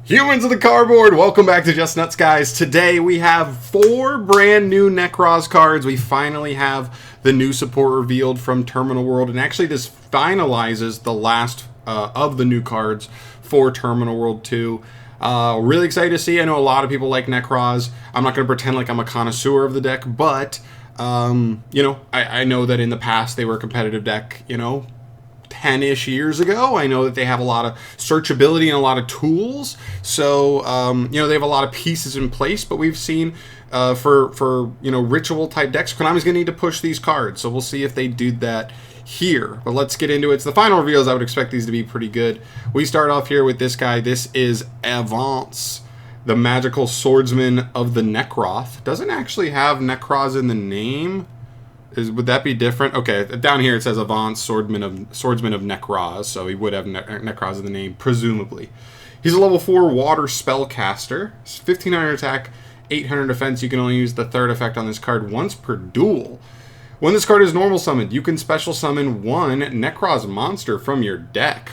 Humans of the cardboard, welcome back to Just Nuts, guys. Today we have 4 brand new Nekroz cards. We finally have the new support revealed from Terminal World, and actually this finalizes the last of the new cards for Terminal World 2. Really excited to see. I know a lot of people like Nekroz. I'm not going to pretend like I'm a connoisseur of the deck, but I know that in the past they were a competitive deck, 10-ish years ago. I know that they have a lot of searchability and a lot of tools, so they have a lot of pieces in place. But we've seen for ritual type decks, Konami's gonna need to push these cards, so we'll see if they do that here. But let's get into it. It's the final reveals. I would expect these to be pretty good. We start off here with this guy. This is Avance, the magical swordsman of the Nekroz. Doesn't actually have Nekroz in the name. Would that be different? Okay, down here it says Avance, swordsman of Nekroz, so he would have Nekroz in the name, presumably. He's a level 4 water spellcaster. 1500 attack, 800 defense. You can only use the third effect on this card once per duel. When this card is normal summoned, you can special summon 1 Nekroz monster from your deck.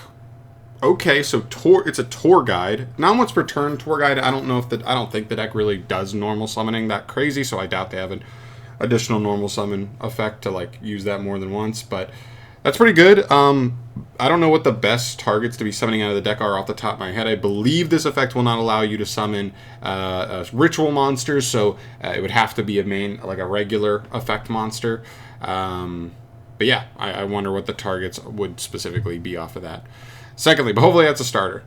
Okay, so it's a tour guide. Not once per turn tour guide. I don't think the deck really does normal summoning that crazy, so I doubt they have an additional normal summon effect to use that more than once, but that's pretty good. I don't know what the best targets to be summoning out of the deck are off the top of my head. I believe this effect will not allow you to summon ritual monsters, so it would have to be a regular effect monster. But yeah, I wonder what the targets would specifically be off of that. Secondly, but hopefully that's a starter.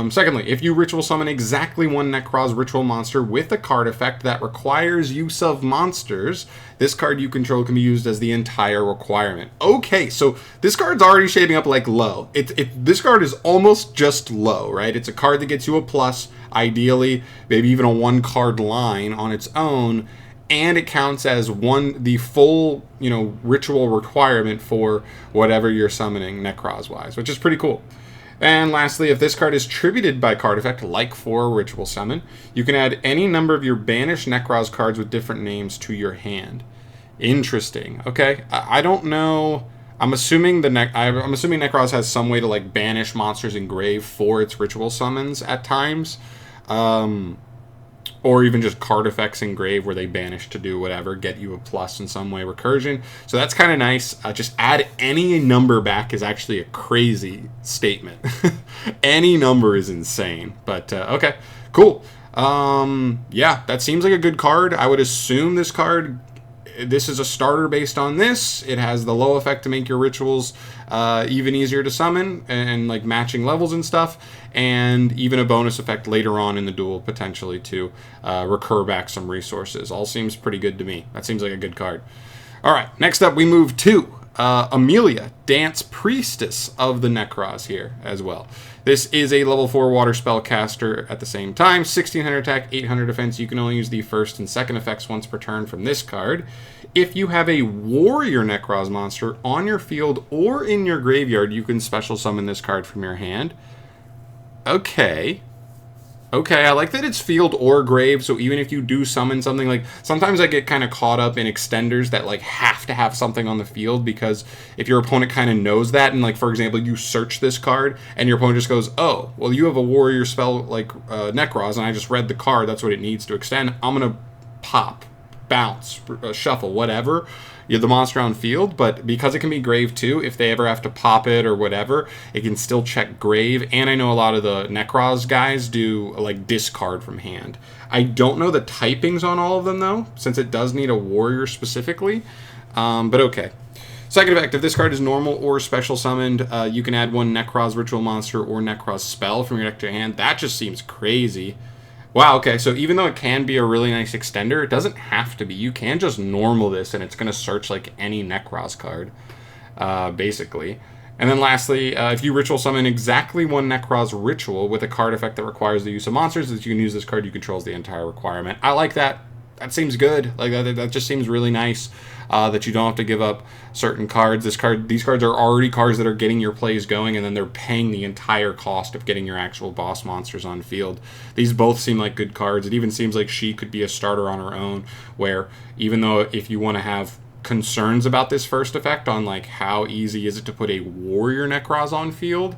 Secondly, if you ritual summon exactly 1 Nekroz ritual monster with a card effect that requires use of monsters, this card you control can be used as the entire requirement. Okay, so this card's already shaping up like low. This card is almost just low, right? It's a card that gets you a plus, ideally, maybe even a 1-card line on its own, and it counts as the full, ritual requirement for whatever you're summoning Nekroz-wise, which is pretty cool. And lastly, if this card is tributed by card effect, like for a ritual summon, you can add any number of your banished Nekroz cards with different names to your hand. Interesting. Okay, I don't know. I'm assuming Nekroz has some way to banish monsters in grave for its ritual summons at times, or even just card effects in grave where they banish to do whatever, get you a plus in some way, recursion. So that's kind of nice. Just add any number back is actually a crazy statement. Any number is insane. But okay, cool. Yeah, that seems like a good card. I would assume this is a starter based on this. It has the low effect to make your rituals even easier to summon and matching levels and stuff, and even a bonus effect later on in the duel potentially to recur back some resources. All seems pretty good to me. That seems like a good card. All right, next up we move to Emilia, Dance Priestess of the Nekroz here as well. This is a level 4 water spellcaster at the same time. 1600 attack, 800 defense. You can only use the first and second effects once per turn from this card. If you have a warrior Nekroz monster on your field or in your graveyard, you can special summon this card from your hand. Okay, I like that it's field or grave, so even if you do summon something, sometimes I get kind of caught up in extenders that have to have something on the field, because if your opponent kind of knows that, and for example you search this card and your opponent just goes, oh, well you have a warrior spell Nekroz and I just read the card, that's what it needs to extend, I'm gonna pop, bounce, shuffle, whatever, you have the monster on field. But because it can be grave too, if they ever have to pop it or whatever, it can still check grave. And I know a lot of the Nekroz guys do discard from hand. I don't know the typings on all of them though, since it does need a warrior specifically, but okay. Second effect, if this card is normal or special summoned, you can add 1 Nekroz ritual monster or Nekroz spell from your deck to your hand. That just seems crazy. Wow, okay, so even though it can be a really nice extender, it doesn't have to be. You can just normal this, and it's going to search any Nekroz card, basically. And then lastly, if you ritual summon exactly 1 Nekroz ritual with a card effect that requires the use of monsters, that you can use this card, you control as the entire requirement. I like that. That seems good. That just seems really nice. That you don't have to give up certain cards. These cards are already cards that are getting your plays going, and then they're paying the entire cost of getting your actual boss monsters on field. These both seem like good cards. It even seems like she could be a starter on her own, where even though if you want to have concerns about this first effect on like how easy is it to put a warrior Nekroz on field,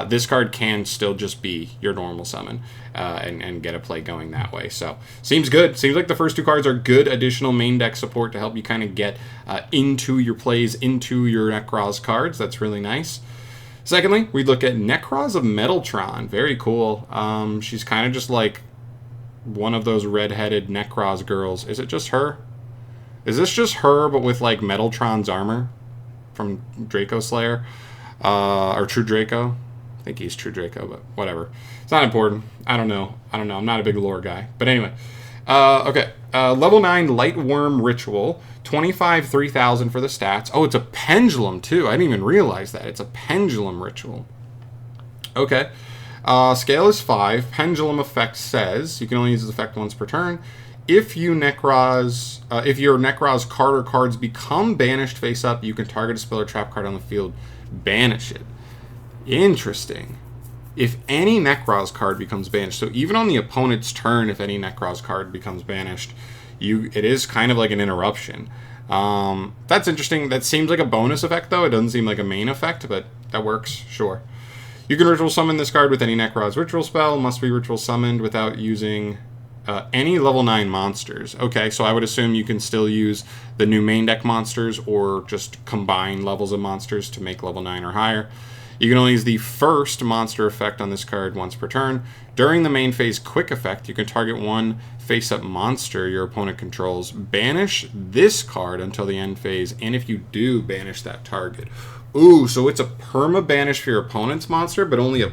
this card can still just be your normal summon and get a play going that way. So seems good. Seems like the first two cards are good additional main deck support to help you kind of get into your plays, into your Nekroz cards. That's really nice. Secondly, we look at Nekroz of Metatron. Very cool. She's kind of just like one of those red-headed Nekroz girls. Is it just her? Is this just her, but with like Metatron's armor from Draco Slayer? Or True Draco? I think he's True Draco, but whatever. It's not important. I don't know. I'm not a big lore guy. But anyway. Okay. Level 9 Light Worm Ritual. 25, 3,000 for the stats. Oh, it's a pendulum too. I didn't even realize that. It's a pendulum ritual. Okay. Scale is 5. Pendulum effect says you can only use this effect once per turn. If your Nekroz card or cards become banished face up, you can target a spell or trap card on the field. Banish it. Interesting. If any Nekroz card becomes banished, so even on the opponent's turn, if any Nekroz card becomes banished, it is kind of like an interruption. That's interesting. That seems like a bonus effect, though. It doesn't seem like a main effect, but that works. Sure. You can ritual summon this card with any Nekroz ritual spell. Must be ritual summoned without using any level 9 monsters. Okay, so I would assume you can still use the new main deck monsters or just combine levels of monsters to make level 9 or higher. You can only use the first monster effect on this card once per turn. During the main phase quick effect, you can target one face-up monster your opponent controls. Banish this card until the end phase, and if you do, banish that target. Ooh, so it's a perma-banish for your opponent's monster, but only a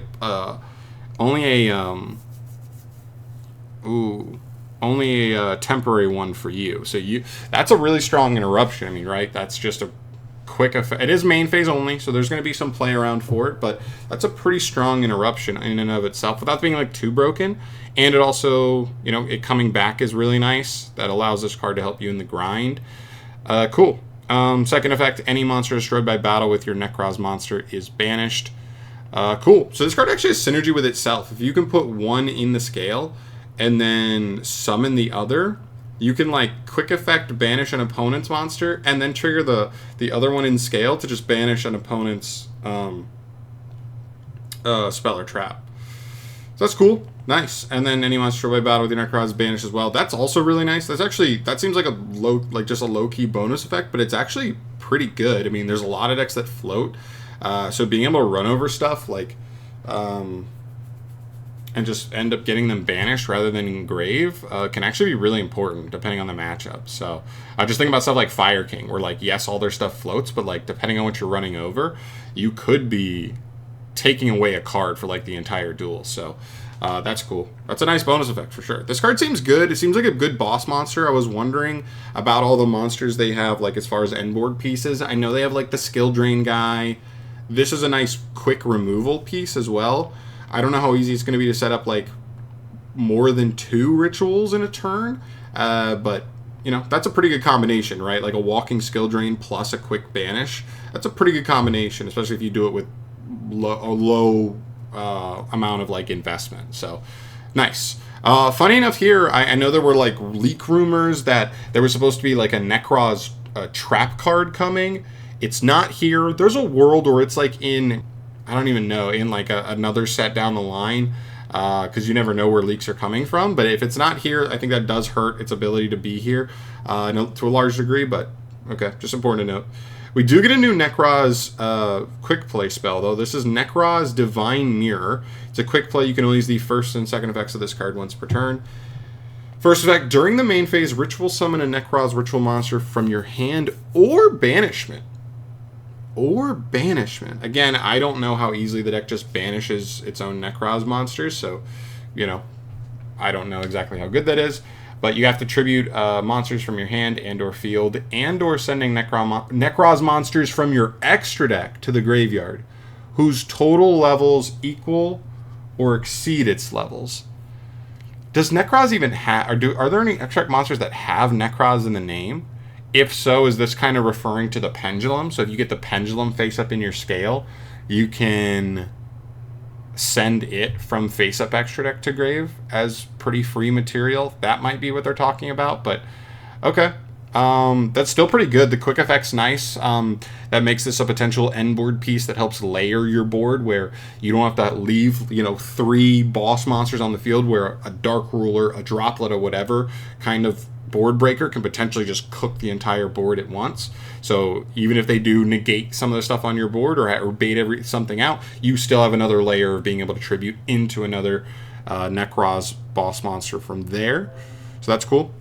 temporary one for you. So that's a really strong interruption. I mean, right? That's just a quick effect. It is main phase only, so there's going to be some play around for it, but that's a pretty strong interruption in and of itself without being like too broken. And it also, it coming back is really nice. That allows this card to help you in the grind. Cool. Second effect, any monster destroyed by battle with your Nekroz monster is banished. Cool. So this card actually has synergy with itself. If you can put one in the scale and then summon the other, you can like quick effect banish an opponent's monster and then trigger the other one in scale to just banish an opponent's spell or trap. So that's cool. Nice. And then any monster by battle with your Nekroz is banished as well. That's also really nice. That seems like just a low-key bonus effect, but it's actually pretty good. I mean, there's a lot of decks that float. So being able to run over stuff like and just end up getting them banished rather than engrave can actually be really important depending on the matchup. So just think about stuff like Fire King, where like, yes, all their stuff floats, but like depending on what you're running over, you could be taking away a card for like the entire duel. So that's cool. That's a nice bonus effect for sure. This card seems good. It seems like a good boss monster. I was wondering about all the monsters they have, like as far as end board pieces. I know they have like the skill drain guy. This is a nice quick removal piece as well. I don't know how easy it's going to be to set up like more than 2 rituals in a turn, but that's a pretty good combination, right? Like a walking skill drain plus a quick banish. That's a pretty good combination, especially if you do it with a low amount of like investment. So nice. Funny enough here, I know there were like leak rumors that there was supposed to be like a Nekroz trap card coming. It's not here. There's a world where it's like in, I don't even know, in like another set down the line, because you never know where leaks are coming from. But if it's not here, I think that does hurt its ability to be here to a large degree. But okay, just important to note. We do get a new Nekroz quick play spell, though. This is Nekroz Divine Mirror. It's a quick play. You can only use the first and second effects of this card once per turn. First effect, during the main phase, ritual summon a Nekroz ritual monster from your hand or banishment. Again, I don't know how easily the deck just banishes its own Nekroz monsters, so, I don't know exactly how good that is. But you have to tribute monsters from your hand and or field and or sending Nekroz monsters from your extra deck to the graveyard whose total levels equal or exceed its levels. Does Nekroz even have, are there any extra deck monsters that have Nekroz in the name? If so, is this kind of referring to the pendulum? So if you get the pendulum face up in your scale, you can send it from face up extra deck to grave as pretty free material. That might be what they're talking about, but okay. That's still pretty good. The quick effect's nice. That makes this a potential end board piece that helps layer your board, where you don't have to leave, 3 boss monsters on the field, where a Dark Ruler, a Droplet, or whatever kind of board breaker can potentially just cook the entire board at once. So even if they do negate some of the stuff on your board or bait something out, you still have another layer of being able to tribute into another Nekroz boss monster from there. So that's cool.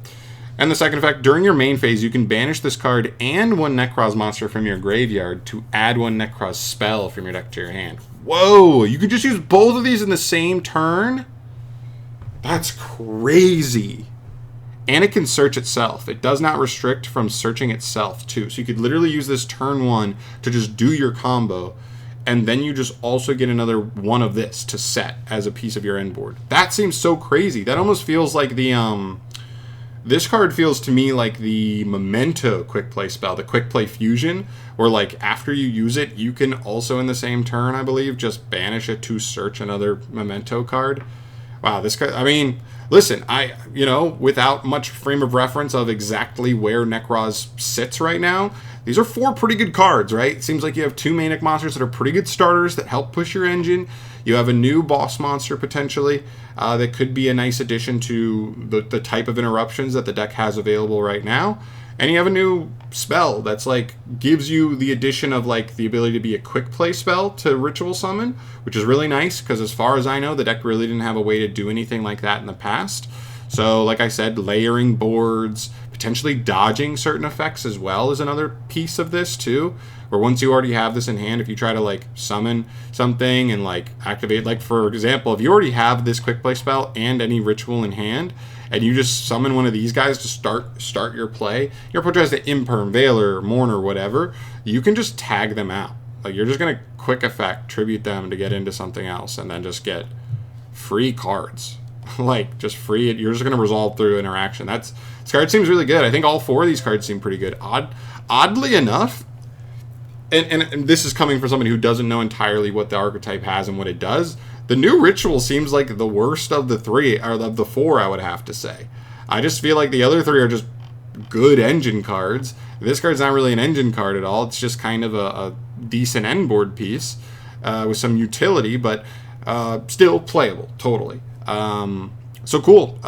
And the second effect, during your main phase, you can banish this card and 1 Nekroz monster from your graveyard to add 1 Nekroz spell from your deck to your hand. Whoa! You can just use both of these in the same turn? That's crazy. And it can search itself. It does not restrict from searching itself, too. So you could literally use this turn 1 to just do your combo, and then you just also get another one of this to set as a piece of your end board. That seems so crazy. That almost feels like the... This card feels to me like the Memento quick play spell, the quick play fusion, where like after you use it, you can also in the same turn, I believe, just banish it to search another Memento card. Wow, this card, I mean, listen, without much frame of reference of exactly where Nekroz sits right now, these are 4 pretty good cards, right? It seems like you have 2 Manic monsters that are pretty good starters that help push your engine. You have a new boss monster potentially that could be a nice addition to the type of interruptions that the deck has available right now. And you have a new spell that's like gives you the addition of like the ability to be a quick play spell to ritual summon, which is really nice because as far as I know, the deck really didn't have a way to do anything like that in the past. So like I said, layering boards, potentially dodging certain effects as well is another piece of this too. Where once you already have this in hand, if you try to like summon something and like activate, like for example, if you already have this quick play spell and any ritual in hand, and you just summon one of these guys to start your play, your opponent tries to Imperm, Veiler, Mourner, whatever, you can just tag them out. Like you're just gonna quick effect, tribute them to get into something else, and then just get free cards. Like just free, you're just gonna resolve through interaction. This card seems really good. I think all 4 of these cards seem pretty good. Oddly enough, and this is coming from somebody who doesn't know entirely what the archetype has and what it does, the new ritual seems like the worst of the 3, or of the 4, I would have to say. I just feel like the other 3 are just good engine cards. This card's not really an engine card at all. It's just kind of a decent end board piece with some utility, but still playable, totally. So cool.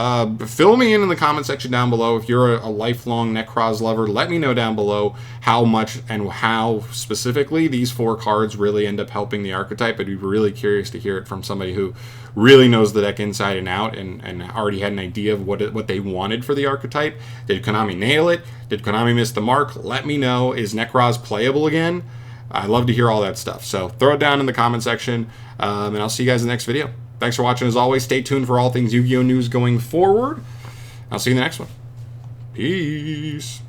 Fill me in the comment section down below. If you're a lifelong Nekroz lover, let me know down below how much and how specifically these 4 cards really end up helping the archetype. I'd be really curious to hear it from somebody who really knows the deck inside and out and already had an idea of what they wanted for the archetype. Did Konami nail it? Did Konami miss the mark? Let me know. Is Nekroz playable again? I'd love to hear all that stuff. So throw it down in the comment section, and I'll see you guys in the next video. Thanks for watching. As always, stay tuned for all things Yu-Gi-Oh! News going forward. I'll see you in the next one. Peace.